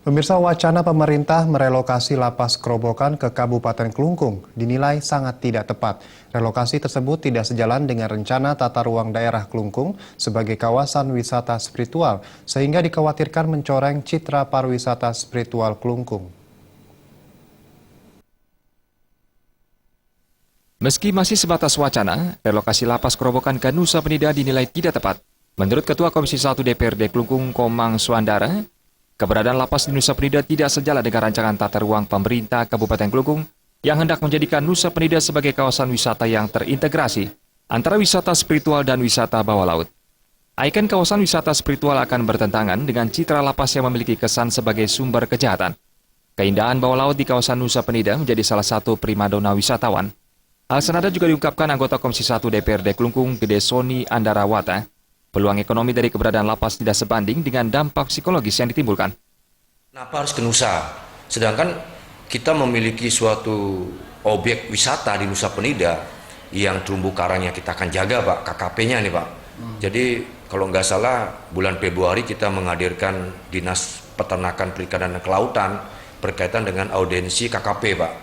Pemirsa, wacana pemerintah merelokasi lapas Kerobokan ke Kabupaten Klungkung dinilai sangat tidak tepat. Relokasi tersebut tidak sejalan dengan rencana tata ruang daerah Klungkung sebagai kawasan wisata spiritual, sehingga dikhawatirkan mencoreng citra pariwisata spiritual Klungkung. Meski masih sebatas wacana, relokasi lapas Kerobokan ke Nusa Penida dinilai tidak tepat. Menurut Ketua Komisi 1 DPRD Klungkung, Komang Suandara, keberadaan lapas di Nusa Penida tidak sejalan dengan rancangan tata ruang pemerintah Kabupaten Klungkung yang hendak menjadikan Nusa Penida sebagai kawasan wisata yang terintegrasi antara wisata spiritual dan wisata bawah laut. Ikon kawasan wisata spiritual akan bertentangan dengan citra lapas yang memiliki kesan sebagai sumber kejahatan. Keindahan bawah laut di kawasan Nusa Penida menjadi salah satu primadona wisatawan. Hal senada juga diungkapkan anggota Komisi 1 DPRD Klungkung, Gede Soni Andarawata. Peluang ekonomi dari keberadaan lapas tidak sebanding dengan dampak psikologis yang ditimbulkan. Kenapa harus ke Nusa? Sedangkan kita memiliki suatu objek wisata di Nusa Penida yang terumbu karangnya kita akan jaga, Pak, KKP-nya nih, Pak. Jadi kalau nggak salah bulan Februari kita menghadirkan Dinas Peternakan, Perikanan dan Kelautan berkaitan dengan audiensi KKP, Pak.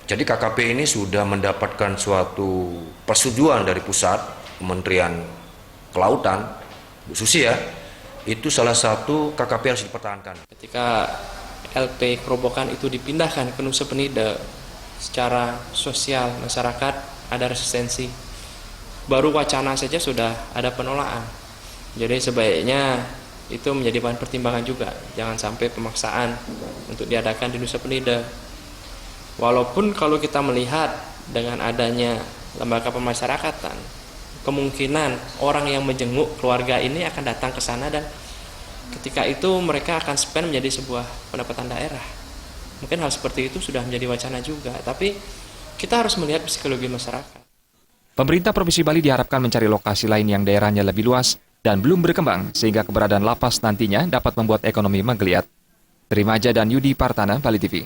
Jadi KKP ini sudah mendapatkan suatu persetujuan dari pusat, Kementerian Kelautan, Bu Susi ya, itu salah satu KKP yang harus dipertahankan. Ketika LP Kerobokan itu dipindahkan ke Nusa Penida, secara sosial masyarakat ada resistensi. Baru wacana saja sudah ada penolakan. Jadi sebaiknya itu menjadi bahan pertimbangan juga. Jangan sampai pemaksaan untuk diadakan di Nusa Penida. Walaupun kalau kita melihat dengan adanya lembaga pemasyarakatan, kemungkinan orang yang menjenguk keluarga ini akan datang ke sana dan ketika itu mereka akan spend menjadi sebuah pendapatan daerah. Mungkin hal seperti itu sudah menjadi wacana juga, tapi kita harus melihat psikologi masyarakat. Pemerintah Provinsi Bali diharapkan mencari lokasi lain yang daerahnya lebih luas dan belum berkembang sehingga keberadaan lapas nantinya dapat membuat ekonomi menggeliat. Trimaja dan Yudi Partana, Bali TV.